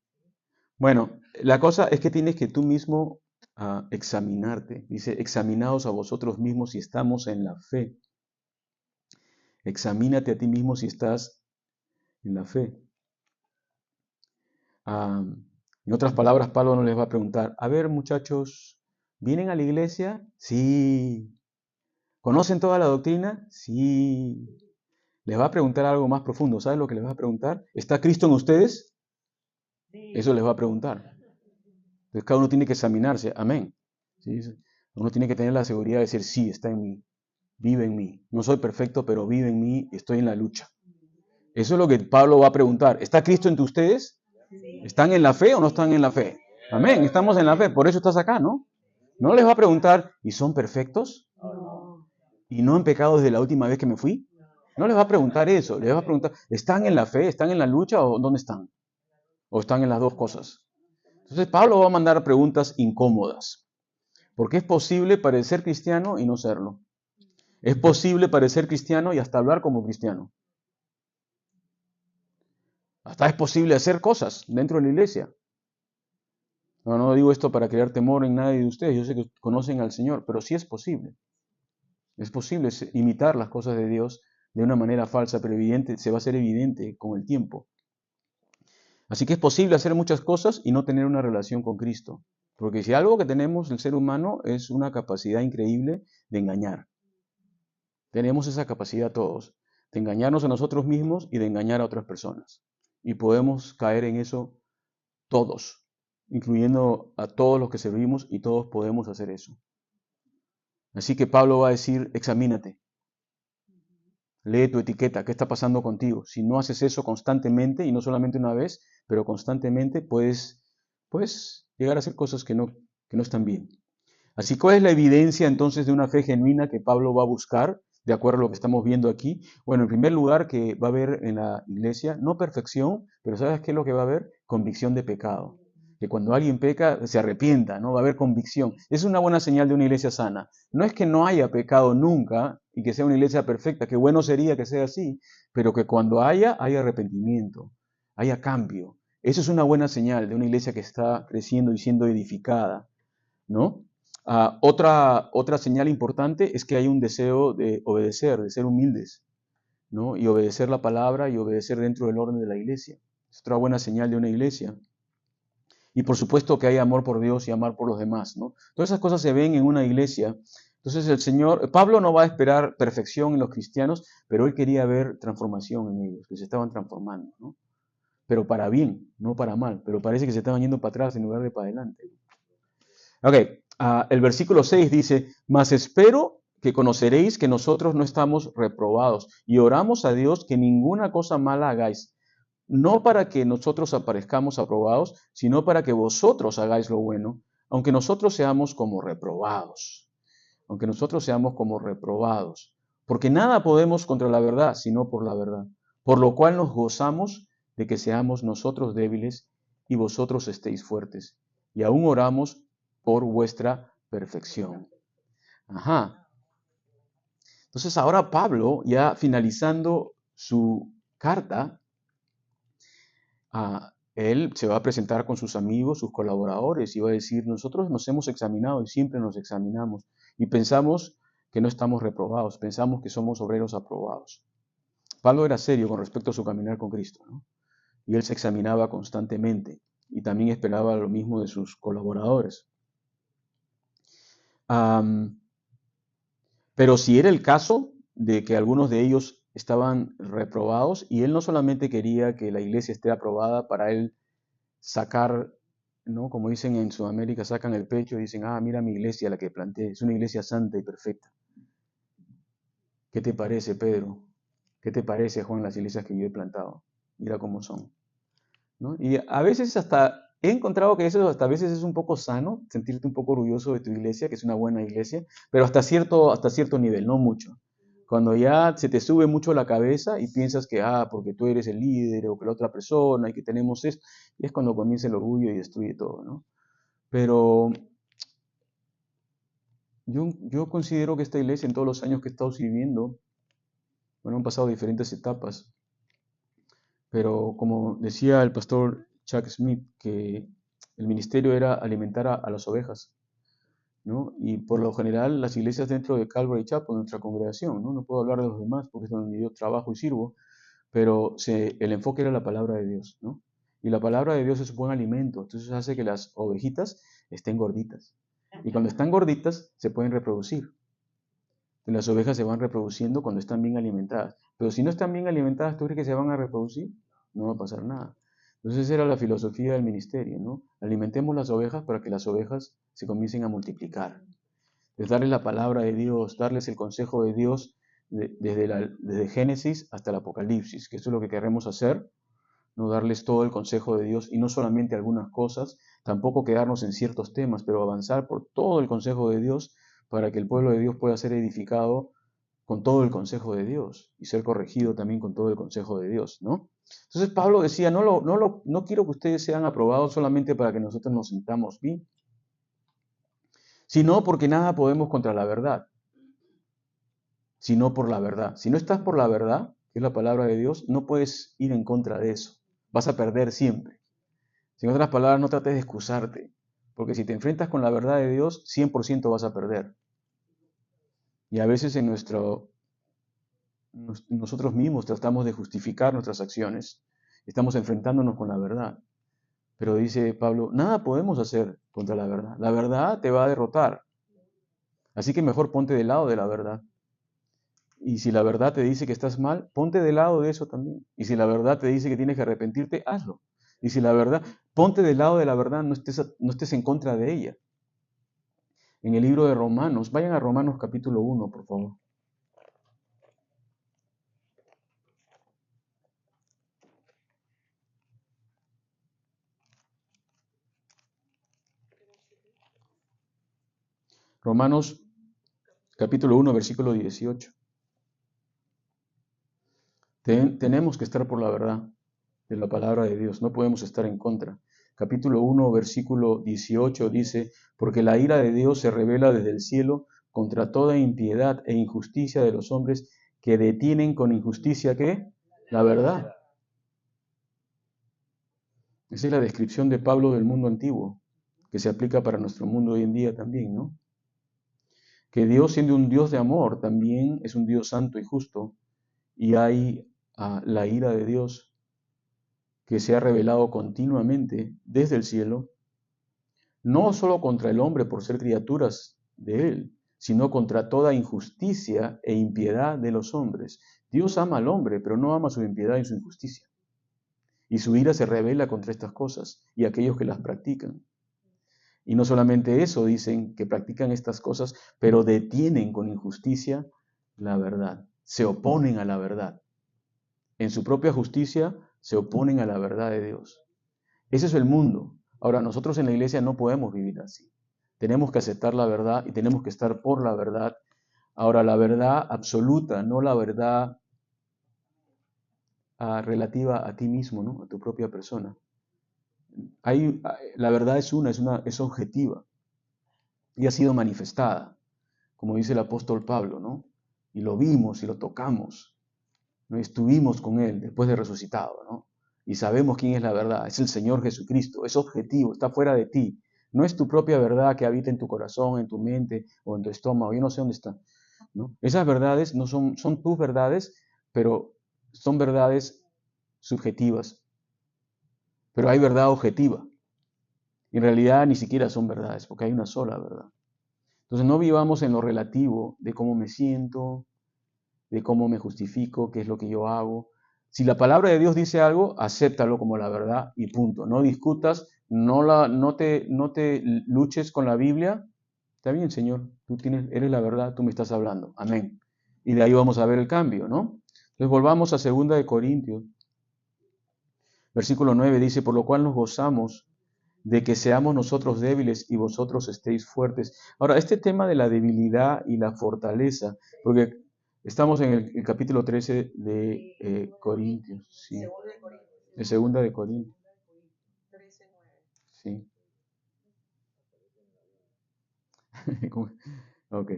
S1: Bueno, la cosa es que tienes que tú mismo examinarte. Dice, examinaos a vosotros mismos si estamos en la fe. Examínate a ti mismo si estás en la fe. En otras palabras, Pablo no les va a preguntar, a ver muchachos, ¿vienen a la iglesia? Sí. ¿Conocen toda la doctrina? Sí. Les va a preguntar algo más profundo. ¿Sabes lo que les va a preguntar? ¿Está Cristo en ustedes? Eso les va a preguntar. Entonces cada uno tiene que examinarse. Amén. ¿Sí? Uno tiene que tener la seguridad de decir, sí, está en mí. Vive en mí. No soy perfecto, pero vive en mí. Estoy en la lucha. Eso es lo que Pablo va a preguntar. ¿Está Cristo entre ustedes? ¿Están en la fe o no están en la fe? Amén. Estamos en la fe. Por eso estás acá, ¿no? No les va a preguntar, ¿y son perfectos? ¿Y no han pecado desde la última vez que me fui? No les va a preguntar eso. Les va a preguntar, ¿están en la fe? ¿Están en la lucha o dónde están? ¿O están en las dos cosas? Entonces Pablo va a mandar preguntas incómodas. Porque es posible parecer cristiano y no serlo. Es posible parecer cristiano y hasta hablar como cristiano. Hasta es posible hacer cosas dentro de la iglesia. No digo esto para crear temor en nadie de ustedes. Yo sé que conocen al Señor, pero sí es posible. Es posible imitar las cosas de Dios de una manera falsa, pero evidente, se va a hacer evidente con el tiempo. Así que es posible hacer muchas cosas y no tener una relación con Cristo. Porque si algo que tenemos el ser humano es una capacidad increíble de engañar. Tenemos esa capacidad todos, de engañarnos a nosotros mismos y de engañar a otras personas. Y podemos caer en eso todos, incluyendo a todos los que servimos, y todos podemos hacer eso. Así que Pablo va a decir, examínate, lee tu etiqueta, ¿qué está pasando contigo? Si no haces eso constantemente, y no solamente una vez, pero constantemente, puedes llegar a hacer cosas que no están bien. Así, ¿cuál es la evidencia entonces de una fe genuina que Pablo va a buscar, de acuerdo a lo que estamos viendo aquí? Bueno, en primer lugar, que va a haber en la iglesia, no perfección, pero ¿sabes qué es lo que va a haber? Convicción de pecado. Que cuando alguien peca, se arrepienta, ¿no? Va a haber convicción. Es una buena señal de una iglesia sana. No es que no haya pecado nunca y que sea una iglesia perfecta, que bueno sería que sea así, pero que cuando haya arrepentimiento, haya cambio. Eso es una buena señal de una iglesia que está creciendo y siendo edificada, ¿no? Otra señal importante es que hay un deseo de obedecer, de ser humildes, ¿no? Y obedecer la palabra y obedecer dentro del orden de la iglesia. Es otra buena señal de una iglesia. Y por supuesto que hay amor por Dios y amor por los demás, ¿no? Todas esas cosas se ven en una iglesia. Entonces Pablo no va a esperar perfección en los cristianos, pero él quería ver transformación en ellos, que se estaban transformando, ¿no? Pero para bien, no para mal, pero parece que se estaban yendo para atrás en lugar de para adelante. Ok, el versículo 6 dice, mas espero que conoceréis que nosotros no estamos reprobados y oramos a Dios que ninguna cosa mala hagáis, no para que nosotros aparezcamos aprobados, sino para que vosotros hagáis lo bueno, aunque nosotros seamos como reprobados, aunque nosotros seamos como reprobados, porque nada podemos contra la verdad, sino por la verdad, por lo cual nos gozamos de que seamos nosotros débiles y vosotros estéis fuertes, y aún oramos por vuestra perfección. Ajá. Entonces ahora Pablo, ya finalizando su carta, él se va a presentar con sus amigos, sus colaboradores, y va a decir, nosotros nos hemos examinado y siempre nos examinamos, y pensamos que no estamos reprobados, pensamos que somos obreros aprobados. Pablo era serio con respecto a su caminar con Cristo, ¿no? Y él se examinaba constantemente, y también esperaba lo mismo de sus colaboradores. Pero si era el caso de que algunos de ellos estaban reprobados, y él no solamente quería que la iglesia esté aprobada para él sacar, ¿no? Como dicen en Sudamérica, sacan el pecho y dicen, mira mi iglesia, la que planté, es una iglesia santa y perfecta. ¿Qué te parece, Pedro? ¿Qué te parece, Juan, las iglesias que yo he plantado? Mira cómo son, ¿no? Y a veces hasta he encontrado que eso hasta a veces es un poco sano, sentirte un poco orgulloso de tu iglesia, que es una buena iglesia, pero hasta cierto nivel, no mucho. Cuando ya se te sube mucho la cabeza y piensas que, porque tú eres el líder o que la otra persona y que tenemos esto, y es cuando comienza el orgullo y destruye todo, ¿no? Pero yo considero que esta iglesia, en todos los años que he estado sirviendo, bueno, han pasado diferentes etapas, pero como decía el pastor Chuck Smith, que el ministerio era alimentar a las ovejas, ¿no? Y por lo general las iglesias dentro de Calvary Chapel, nuestra congregación, ¿no? No puedo hablar de los demás porque es donde yo trabajo y sirvo, pero el enfoque era la palabra de Dios, ¿no? Y la palabra de Dios es buen alimento, entonces hace que las ovejitas estén gorditas. Y cuando están gorditas se pueden reproducir. Las ovejas se van reproduciendo cuando están bien alimentadas. Pero si no están bien alimentadas, ¿tú crees que se van a reproducir? No va a pasar nada. Entonces esa era la filosofía del ministerio, ¿no? Alimentemos las ovejas para que las ovejas se comiencen a multiplicar. Es darles la palabra de Dios, darles el consejo de Dios desde Génesis hasta el Apocalipsis, que eso es lo que queremos hacer, no darles todo el consejo de Dios y no solamente algunas cosas, tampoco quedarnos en ciertos temas, pero avanzar por todo el consejo de Dios para que el pueblo de Dios pueda ser edificado con todo el consejo de Dios y ser corregido también con todo el consejo de Dios, ¿no? Entonces Pablo decía, no quiero que ustedes sean aprobados solamente para que nosotros nos sintamos bien, sino porque nada podemos contra la verdad, sino por la verdad. Si no estás por la verdad, que es la palabra de Dios, no puedes ir en contra de eso. Vas a perder siempre. Si en otras palabras, no trates de excusarte, porque si te enfrentas con la verdad de Dios, 100% vas a perder. Y a veces nosotros mismos tratamos de justificar nuestras acciones. Estamos enfrentándonos con la verdad. Pero dice Pablo, nada podemos hacer contra la verdad. La verdad te va a derrotar. Así que mejor ponte del lado de la verdad. Y si la verdad te dice que estás mal, ponte del lado de eso también. Y si la verdad te dice que tienes que arrepentirte, hazlo. Y si la verdad, ponte del lado de la verdad, no estés en contra de ella. En el libro de Romanos, vayan a Romanos capítulo 1, por favor. Romanos capítulo 1, versículo 18. Tenemos que estar por la verdad de la palabra de Dios, no podemos estar en contra. Capítulo 1, versículo 18 dice, porque la ira de Dios se revela desde el cielo contra toda impiedad e injusticia de los hombres que detienen con injusticia, ¿qué? La verdad. Esa es la descripción de Pablo del mundo antiguo, que se aplica para nuestro mundo hoy en día también, ¿no? Que Dios, siendo un Dios de amor, también es un Dios santo y justo, y hay la ira de Dios que se ha revelado continuamente desde el cielo, no solo contra el hombre por ser criaturas de él, sino contra toda injusticia e impiedad de los hombres. Dios ama al hombre, pero no ama su impiedad y su injusticia. Y su ira se revela contra estas cosas y aquellos que las practican. Y no solamente eso, dicen que practican estas cosas, pero detienen con injusticia la verdad. Se oponen a la verdad. En su propia justicia se oponen a la verdad de Dios. Ese es el mundo. Ahora, nosotros en la iglesia no podemos vivir así. Tenemos que aceptar la verdad y tenemos que estar por la verdad. Ahora, la verdad absoluta, no la verdad relativa a ti mismo, ¿no? A tu propia persona. La verdad es objetiva y ha sido manifestada, como dice el apóstol Pablo, ¿no? Y lo vimos y lo tocamos, ¿no? Estuvimos con él después de resucitado, ¿no? Y sabemos quién es la verdad, es el Señor Jesucristo, es objetivo, está fuera de ti. No es tu propia verdad que habita en tu corazón, en tu mente o en tu estómago, yo no sé dónde está, ¿no? Esas verdades no son tus verdades, pero son verdades subjetivas. Pero hay verdad objetiva. En realidad ni siquiera son verdades, porque hay una sola verdad. Entonces no vivamos en lo relativo de cómo me siento, de cómo me justifico, qué es lo que yo hago. Si la palabra de Dios dice algo, acéptalo como la verdad y punto. No discutas, no te luches con la Biblia. Está bien, Señor, eres la verdad, tú me estás hablando. Amén. Y de ahí vamos a ver el cambio, ¿no? Entonces volvamos a 2 de Corintios. Versículo 9 dice, por lo cual nos gozamos de que seamos nosotros débiles y vosotros estéis fuertes. Ahora, este tema de la debilidad y la fortaleza, porque estamos en el capítulo 13 de Corintios, sí, de 2 de Corintios, sí. Ok.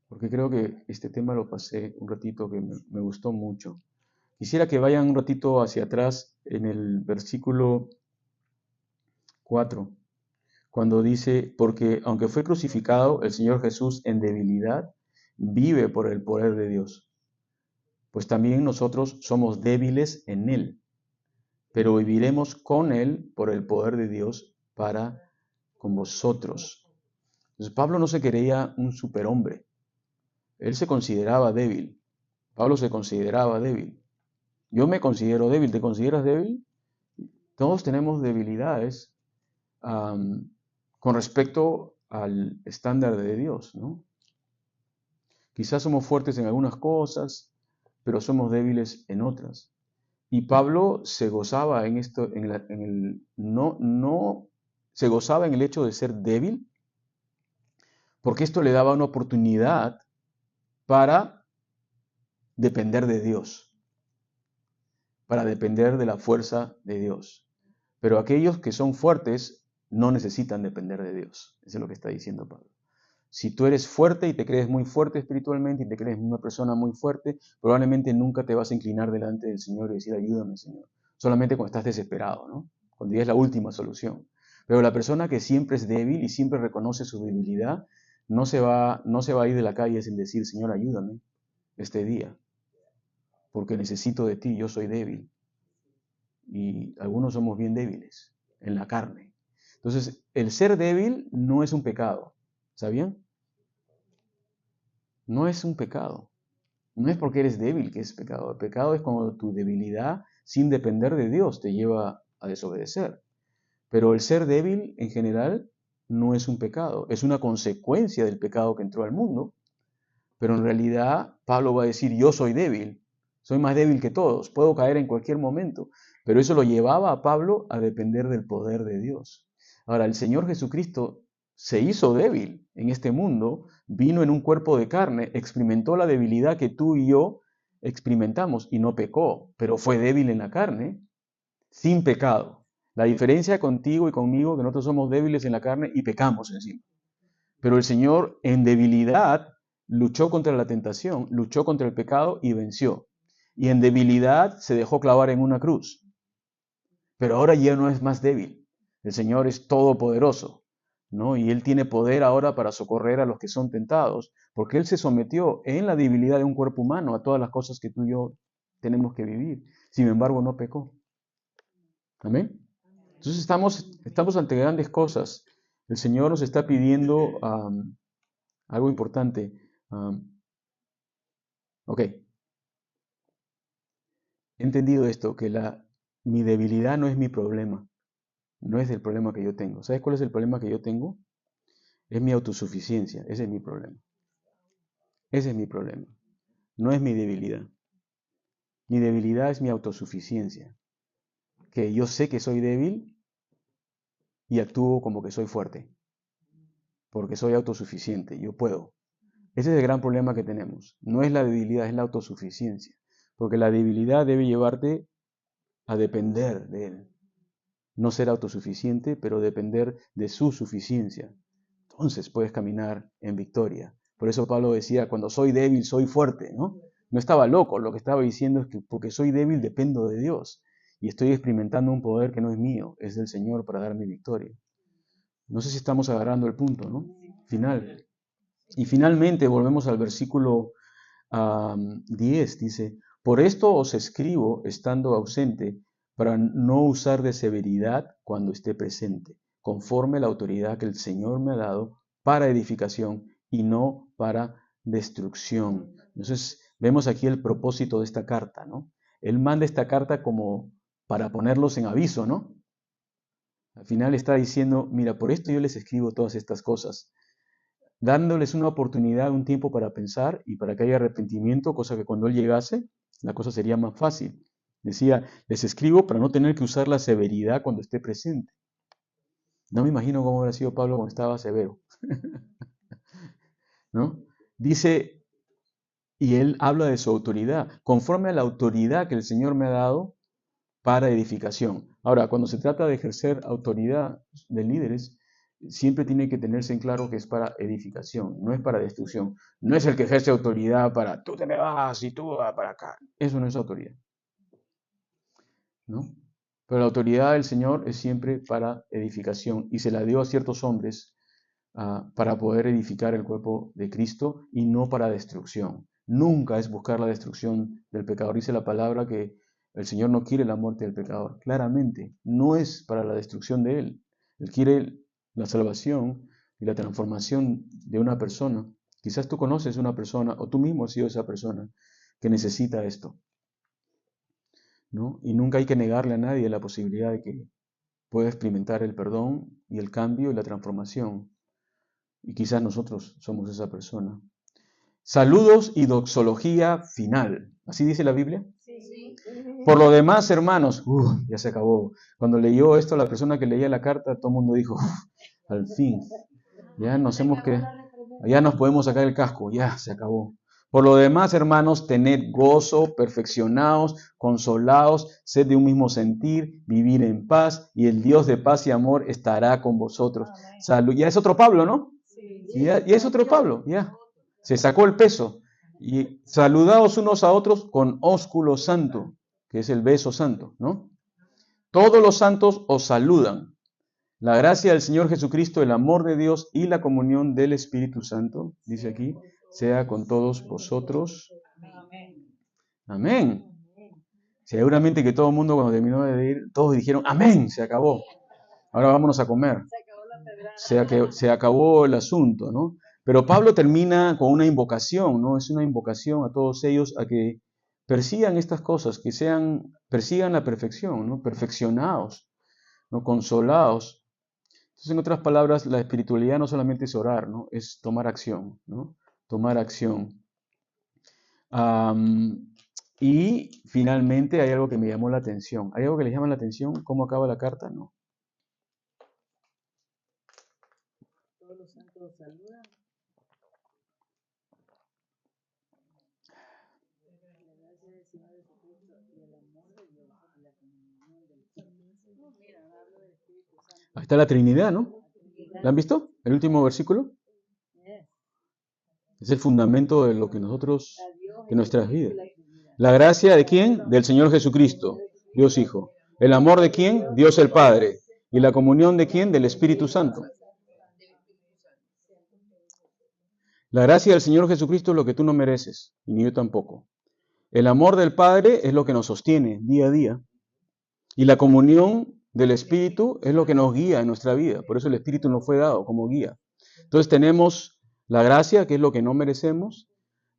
S1: Porque creo que este tema lo pasé un ratito que me gustó mucho. Quisiera que vayan un ratito hacia atrás en el versículo 4. Cuando dice, porque aunque fue crucificado, el Señor Jesús en debilidad vive por el poder de Dios. Pues también nosotros somos débiles en Él, pero viviremos con Él por el poder de Dios para con vosotros. Entonces Pablo no se creía un superhombre, él se consideraba débil. Pablo se consideraba débil. Yo me considero débil, ¿te consideras débil? Todos tenemos debilidades. Con respecto al estándar de Dios, ¿no? Quizás somos fuertes en algunas cosas, pero somos débiles en otras. Y Pablo se gozaba en esto, no se gozaba en el hecho de ser débil, porque esto le daba una oportunidad para depender de Dios, para depender de la fuerza de Dios. Pero aquellos que son fuertes no necesitan depender de Dios. Eso es lo que está diciendo Pablo. Si tú eres fuerte y te crees muy fuerte espiritualmente y te crees una persona muy fuerte, probablemente nunca te vas a inclinar delante del Señor y decir, ayúdame, Señor. Solamente cuando estás desesperado, ¿no? Cuando ya es la última solución. Pero la persona que siempre es débil y siempre reconoce su debilidad, no se va a ir de la calle sin decir, Señor, ayúdame este día, porque necesito de ti, yo soy débil. Y algunos somos bien débiles en la carne. Entonces, el ser débil no es un pecado, ¿sabían? No es un pecado. No es porque eres débil que es pecado. El pecado es cuando tu debilidad, sin depender de Dios, te lleva a desobedecer. Pero el ser débil, en general, no es un pecado. Es una consecuencia del pecado que entró al mundo. Pero en realidad, Pablo va a decir, yo soy débil. Soy más débil que todos. Puedo caer en cualquier momento. Pero eso lo llevaba a Pablo a depender del poder de Dios. Ahora, el Señor Jesucristo se hizo débil en este mundo, vino en un cuerpo de carne, experimentó la debilidad que tú y yo experimentamos y no pecó, pero fue débil en la carne, sin pecado. La diferencia contigo y conmigo, que nosotros somos débiles en la carne y pecamos encima. Pero el Señor en debilidad luchó contra la tentación, luchó contra el pecado y venció. Y en debilidad se dejó clavar en una cruz. Pero ahora ya no es más débil. El Señor es todopoderoso, ¿no? Y Él tiene poder ahora para socorrer a los que son tentados, porque Él se sometió en la debilidad de un cuerpo humano a todas las cosas que tú y yo tenemos que vivir. Sin embargo, no pecó. Amén. Entonces estamos ante grandes cosas. El Señor nos está pidiendo algo importante. Ok, he entendido esto, que mi debilidad no es mi problema. No es el problema que yo tengo. ¿Sabes cuál es el problema que yo tengo? Es mi autosuficiencia. Ese es mi problema. Ese es mi problema. No es mi debilidad. Mi debilidad es mi autosuficiencia. Que yo sé que soy débil y actúo como que soy fuerte. Porque soy autosuficiente. Yo puedo. Ese es el gran problema que tenemos. No es la debilidad, es la autosuficiencia. Porque la debilidad debe llevarte a depender de Él. No ser autosuficiente, pero depender de su suficiencia. Entonces puedes caminar en victoria. Por eso Pablo decía, cuando soy débil, soy fuerte, ¿no? No estaba loco, lo que estaba diciendo es que porque soy débil dependo de Dios y estoy experimentando un poder que no es mío, es del Señor para darme victoria. No sé si estamos agarrando el punto, ¿no? Final. Y finalmente volvemos al versículo 10, dice, por esto os escribo estando ausente, para no usar de severidad cuando esté presente, conforme la autoridad que el Señor me ha dado para edificación y no para destrucción. Entonces, vemos aquí el propósito de esta carta, ¿no? Él manda esta carta como para ponerlos en aviso, ¿no? Al final está diciendo, mira, por esto yo les escribo todas estas cosas, dándoles una oportunidad, un tiempo para pensar y para que haya arrepentimiento, cosa que cuando Él llegase, la cosa sería más fácil. Decía, les escribo para no tener que usar la severidad cuando esté presente. No me imagino cómo hubiera sido Pablo cuando estaba severo, ¿no? Dice, y él habla de su autoridad, conforme a la autoridad que el Señor me ha dado para edificación. Ahora, cuando se trata de ejercer autoridad de líderes, siempre tiene que tenerse en claro que es para edificación, no es para destrucción. No es el que ejerce autoridad para tú te me vas y tú vas para acá. Eso no es autoridad, ¿no? Pero la autoridad del Señor es siempre para edificación y se la dio a ciertos hombres para poder edificar el cuerpo de Cristo y no para destrucción. Nunca es buscar la destrucción del pecador. Dice la palabra que el Señor no quiere la muerte del pecador. Claramente, no es para la destrucción de él. Él quiere la salvación y la transformación de una persona. Quizás tú conoces una persona o tú mismo has sido esa persona que necesita esto, ¿no? Y nunca hay que negarle a nadie la posibilidad de que pueda experimentar el perdón y el cambio y la transformación. Y quizás nosotros somos esa persona. Saludos y doxología final. ¿Así dice la Biblia?
S2: Sí.
S1: Por lo demás, hermanos, ya se acabó. Cuando leyó esto, la persona que leía la carta, todo el mundo dijo, al fin, ya nos hemos quedado. Allá nos podemos sacar el casco, ya se acabó. Por lo demás, hermanos, tened gozo, perfeccionaos, consolaos, sed de un mismo sentir, vivir en paz, y el Dios de paz y amor estará con vosotros. Salud. Ya es otro Pablo, ¿no? Ya es otro Pablo, ya. Se sacó el peso. Y saludaos unos a otros con ósculo santo, que es el beso santo, ¿no? Todos los santos os saludan. La gracia del Señor Jesucristo, el amor de Dios y la comunión del Espíritu Santo, dice aquí, sea con todos vosotros. Amén. Seguramente que todo el mundo cuando terminó de ir, todos dijeron, amén, se acabó. Ahora vámonos a comer. Se acabó el asunto, ¿no? Pero Pablo termina con una invocación, ¿no? Es una invocación a todos ellos a que persigan estas cosas, persigan la perfección, ¿no? Perfeccionados, ¿no? Consolados. Entonces, en otras palabras, la espiritualidad no solamente es orar, ¿no? Es tomar acción, ¿no? Tomar acción. Y finalmente hay algo que me llamó la atención. ¿Hay algo que les llama la atención? ¿Cómo acaba la carta? No.
S2: Todos los santos saludan. La gracia del Señor Jesucristo y el amor de Dios y la comunión del Espíritu. Mira, hablo del Espíritu Santo.
S1: Ahí está la Trinidad, ¿no? ¿La han visto? El último versículo. Es el fundamento de lo que nosotros, de nuestras vidas. La gracia de quién? Del Señor Jesucristo, Dios Hijo. El amor de quién? Dios el Padre. Y la comunión de quién? Del Espíritu Santo. La gracia del Señor Jesucristo es lo que tú no mereces, y ni yo tampoco. El amor del Padre es lo que nos sostiene día a día. Y la comunión del Espíritu es lo que nos guía en nuestra vida. Por eso el Espíritu nos fue dado como guía. Entonces tenemos la gracia, que es lo que no merecemos.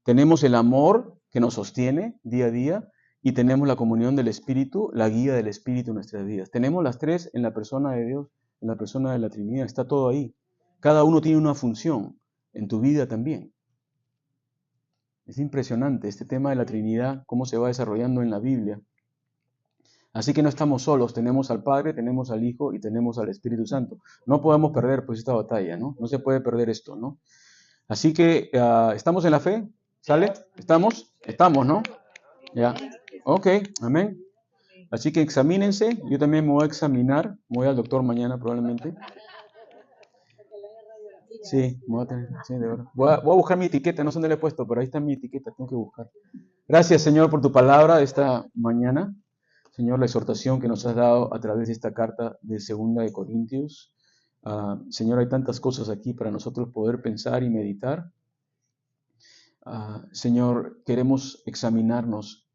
S1: Tenemos el amor que nos sostiene día a día. Y tenemos la comunión del Espíritu, la guía del Espíritu en nuestras vidas. Tenemos las tres en la persona de Dios, en la persona de la Trinidad. Está todo ahí. Cada uno tiene una función. En tu vida también. Es impresionante este tema de la Trinidad, cómo se va desarrollando en la Biblia. Así que no estamos solos, tenemos al Padre, tenemos al Hijo y tenemos al Espíritu Santo. No podemos perder pues esta batalla, ¿no? No se puede perder esto, ¿no? Así que, ¿estamos en la fe? ¿Sale? ¿Estamos? Estamos, ¿no? Ya. Ok, amén. Así que examínense, yo también me voy a examinar, voy al doctor mañana probablemente. Sí, sí, de verdad. Voy a buscar mi etiqueta, no sé dónde la he puesto, pero ahí está mi etiqueta, tengo que buscar. Gracias, Señor, por tu palabra de esta mañana. Señor, la exhortación que nos has dado a través de esta carta de 2 de Corintios. Señor, hay tantas cosas aquí para nosotros poder pensar y meditar. Señor, queremos examinarnos.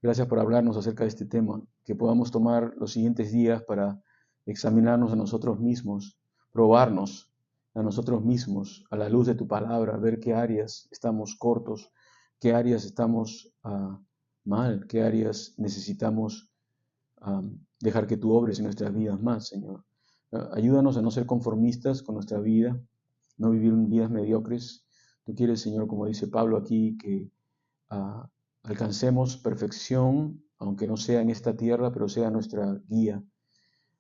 S1: Gracias por hablarnos acerca de este tema. Que podamos tomar los siguientes días para examinarnos a nosotros mismos, probarnos a nosotros mismos a la luz de tu palabra, ver qué áreas estamos cortos, qué áreas estamos mal, qué áreas necesitamos dejar que tú obres en nuestras vidas más, Señor. Ayúdanos a no ser conformistas con nuestra vida, no vivir vidas mediocres. Tú quieres, Señor, como dice Pablo aquí, que alcancemos perfección, aunque no sea en esta tierra, pero sea nuestra guía.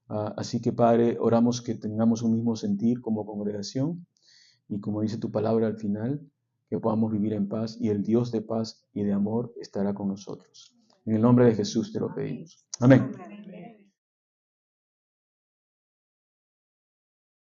S1: Así que, Padre, oramos que tengamos un mismo sentir como congregación y como dice tu palabra al final, que podamos vivir en paz y el Dios de paz y de amor estará con nosotros. En el nombre de Jesús te lo pedimos. Amén.